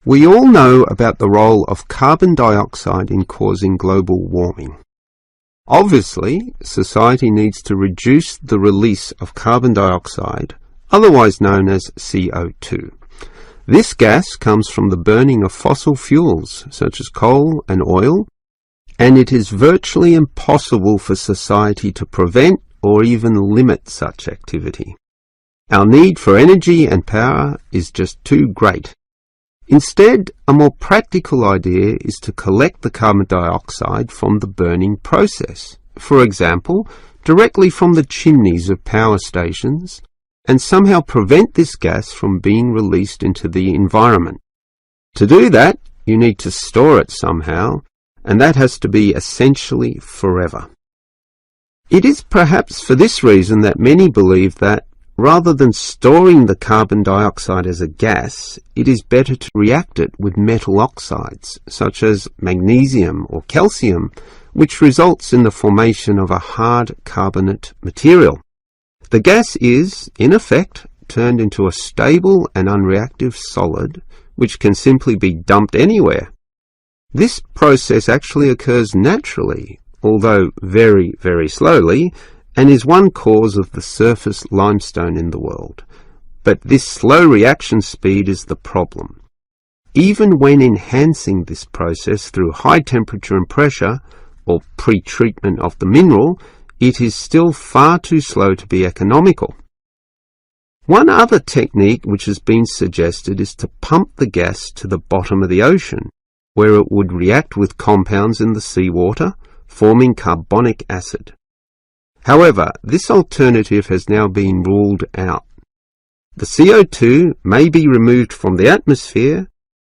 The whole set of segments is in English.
We all know about the role of carbon dioxide in causing global warming. Obviously, society needs to reduce the release of carbon dioxide, otherwise known as CO2. This gas comes from the burning of fossil fuels, such as coal and oil, and it is virtually impossible for society to prevent or even limit such activity. Our need for energy and power is just too great. Instead, a more practical idea is to collect the carbon dioxide from the burning process, for example, directly from the chimneys of power stations, and somehow prevent this gas from being released into the environment. To do that, you need to store it somehow, and that has to be essentially forever. It is perhaps for this reason that many believe that, rather than storing the carbon dioxide as a gas, it is better to react it with metal oxides, such as magnesium or calcium, which results in the formation of a hard carbonate material. The gas is, in effect, turned into a stable and unreactive solid, which can simply be dumped anywhere. This process actually occurs naturally, although very, very slowly, and is one cause of the surface limestone in the world. But this slow reaction speed is the problem. Even when enhancing this process through high temperature and pressure, or pre-treatment of the mineral, it is still far too slow to be economical. One other technique which has been suggested is to pump the gas to the bottom of the ocean, where it would react with compounds in the seawater, forming carbonic acid. However, this alternative has now been ruled out. The CO2 may be removed from the atmosphere,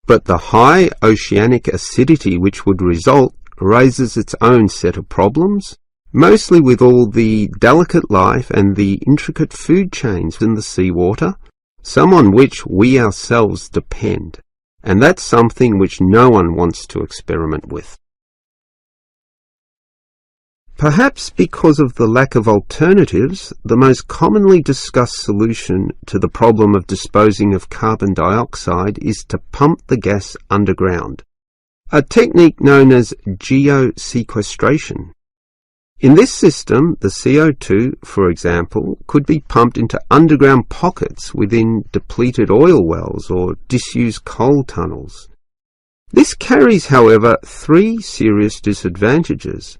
but the high oceanic acidity which would result raises its own set of problems, mostly with all the delicate life and the intricate food chains in the seawater, some on which we ourselves depend, and that's something which no one wants to experiment with. Perhaps because of the lack of alternatives, the most commonly discussed solution to the problem of disposing of carbon dioxide is to pump the gas underground, a technique known as geosequestration. In this system, the CO2, for example, could be pumped into underground pockets within depleted oil wells or disused coal tunnels. This carries, however, three serious disadvantages.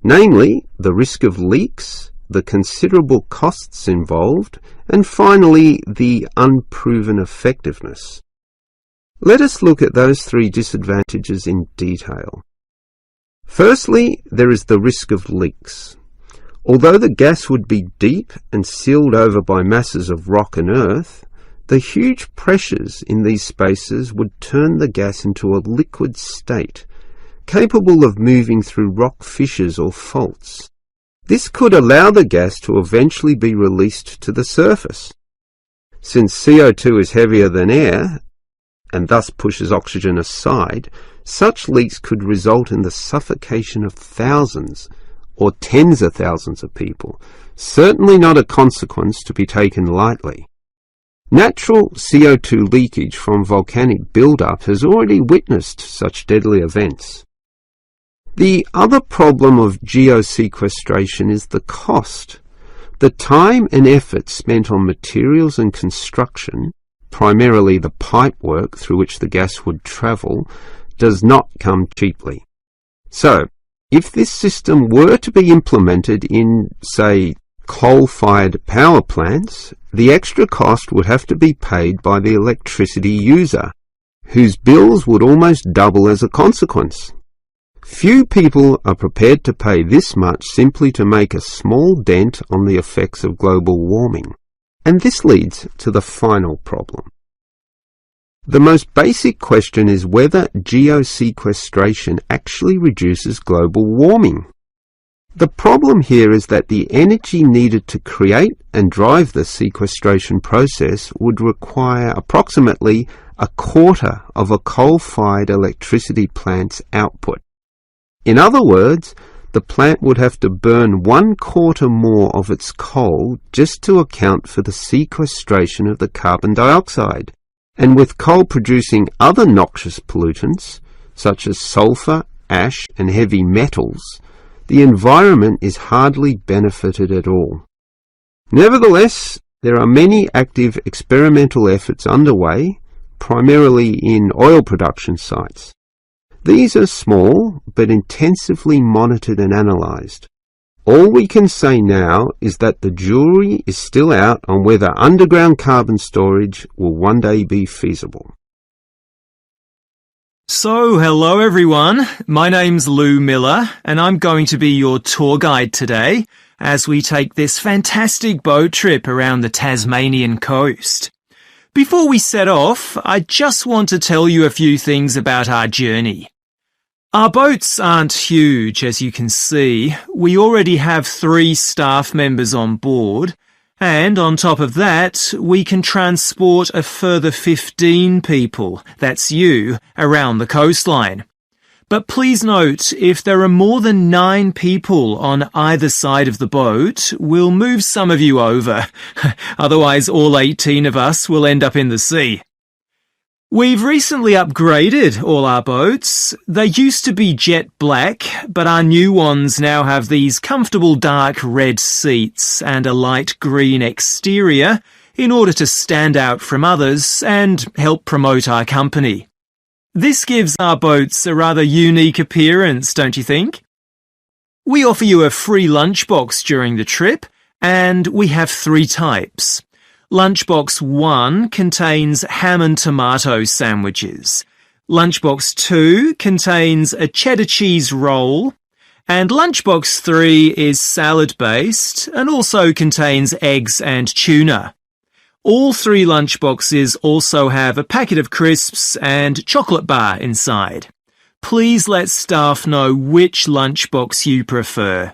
Namely, the risk of leaks, the considerable costs involved, and finally, the unproven effectiveness. Let us look at those three disadvantages in detail. Firstly, there is the risk of leaks. Although the gas would be deep and sealed over by masses of rock and earth, the huge pressures in these spaces would turn the gas into a liquid state, capable of moving through rock fissures or faults. This could allow the gas to eventually be released to the surface. Since CO2 is heavier than air, and thus pushes oxygen aside, such leaks could result in the suffocation of thousands or tens of thousands of people, certainly not a consequence to be taken lightly. Natural CO2 leakage from volcanic buildup has already witnessed such deadly events. The other problem of geosequestration is the cost. The time and effort spent on materials and construction, primarily the pipework through which the gas would travel, does not come cheaply. So, if this system were to be implemented in, say, coal-fired power plants, the extra cost would have to be paid by the electricity user, whose bills would almost double as a consequence. Few people are prepared to pay this much simply to make a small dent on the effects of global warming. And this leads to the final problem. The most basic question is whether geosequestration actually reduces global warming. The problem here is that the energy needed to create and drive the sequestration process would require approximately a quarter of a coal-fired electricity plant's output. In other words, the plant would have to burn 1/4 more of its coal just to account for the sequestration of the carbon dioxide. And with coal producing other noxious pollutants, such as sulphur, ash and heavy metals, the environment is hardly benefited at all. Nevertheless, there are many active experimental efforts underway, primarily in oil production sites. These are small, but intensively monitored and analysed. All we can say now is that the jury is still out on whether underground carbon storage will one day be feasible. So, hello everyone. My name's Lou Miller, and I'm going to be your tour guide today as we take this fantastic boat trip around the Tasmanian coast. Before we set off, I just want to tell you a few things about our journey. Our boats aren't huge, as you can see. We already have 3 staff members on board, and on top of that, we can transport a further 15 people, that's you, around the coastline. But please note, if there are more than 9 people on either side of the boat, we'll move some of you over. Otherwise, all 18 of us will end up in the sea. We've recently upgraded all our boats. They used to be jet black, but our new ones now have these comfortable dark red seats and a light green exterior in order to stand out from others and help promote our company. This gives our boats a rather unique appearance, don't you think? We offer you a free lunchbox during the trip, and we have 3 types. Lunchbox 1 contains ham and tomato sandwiches. Lunchbox 2 contains a cheddar cheese roll. And Lunchbox 3 is salad-based and also contains eggs and tuna. All 3 lunchboxes also have a packet of crisps and chocolate bar inside. Please let staff know which lunchbox you prefer.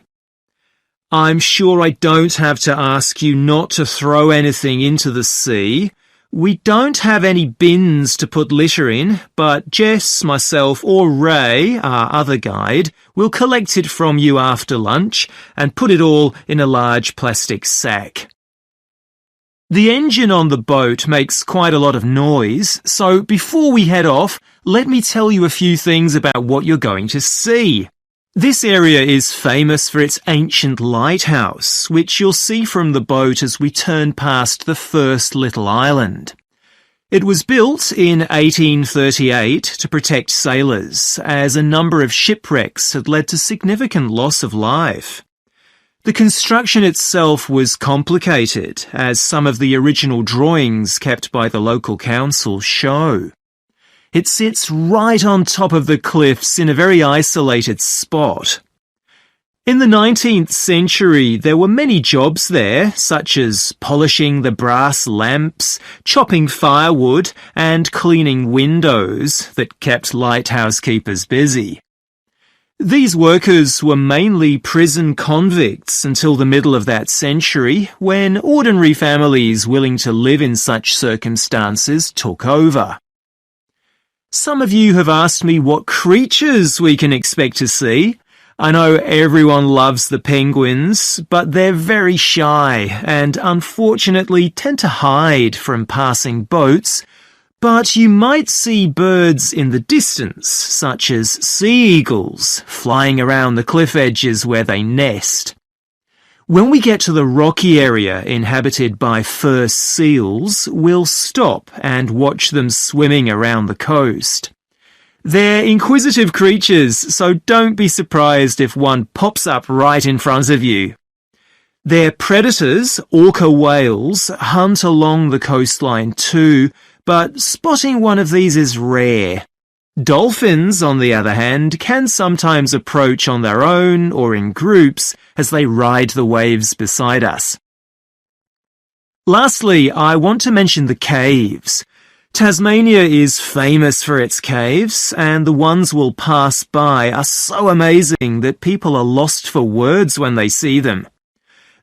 I'm sure I don't have to ask you not to throw anything into the sea. We don't have any bins to put litter in, but Jess, myself or Ray, our other guide, will collect it from you after lunch and put it all in a large plastic sack. The engine on the boat makes quite a lot of noise, so before we head off, let me tell you a few things about what you're going to see. This area is famous for its ancient lighthouse, which you'll see from the boat as we turn past the first little island. It was built in 1838 to protect sailors, as a number of shipwrecks had led to significant loss of life. The construction itself was complicated, as some of the original drawings kept by the local council show. It sits right on top of the cliffs in a very isolated spot. In the 19th century, there were many jobs there, such as polishing the brass lamps, chopping firewood, and cleaning windows that kept lighthouse keepers busy. These workers were mainly prison convicts until the middle of that century, when ordinary families willing to live in such circumstances took over. Some of you have asked me what creatures we can expect to see. I know everyone loves the penguins, but they're very shy and unfortunately tend to hide from passing boats. But you might see birds in the distance, such as sea eagles, flying around the cliff edges where they nest. When we get to the rocky area inhabited by fur seals, we'll stop and watch them swimming around the coast. They're inquisitive creatures, so don't be surprised if one pops up right in front of you. Their predators, orca whales, hunt along the coastline too, but spotting one of these is rare. Dolphins, on the other hand, can sometimes approach on their own or in groups as they ride the waves beside us. Lastly, I want to mention the caves. Tasmania is famous for its caves, and the ones we'll pass by are so amazing that people are lost for words when they see them.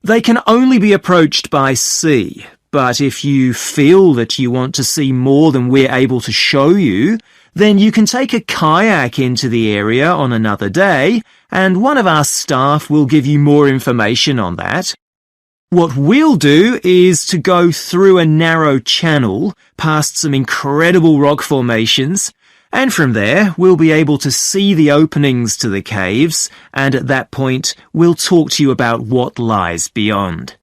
They can only be approached by sea, but if you feel that you want to see more than we're able to show you, then you can take a kayak into the area on another day, and one of our staff will give you more information on that. What we'll do is to go through a narrow channel past some incredible rock formations, and from there we'll be able to see the openings to the caves, and at that point we'll talk to you about what lies beyond.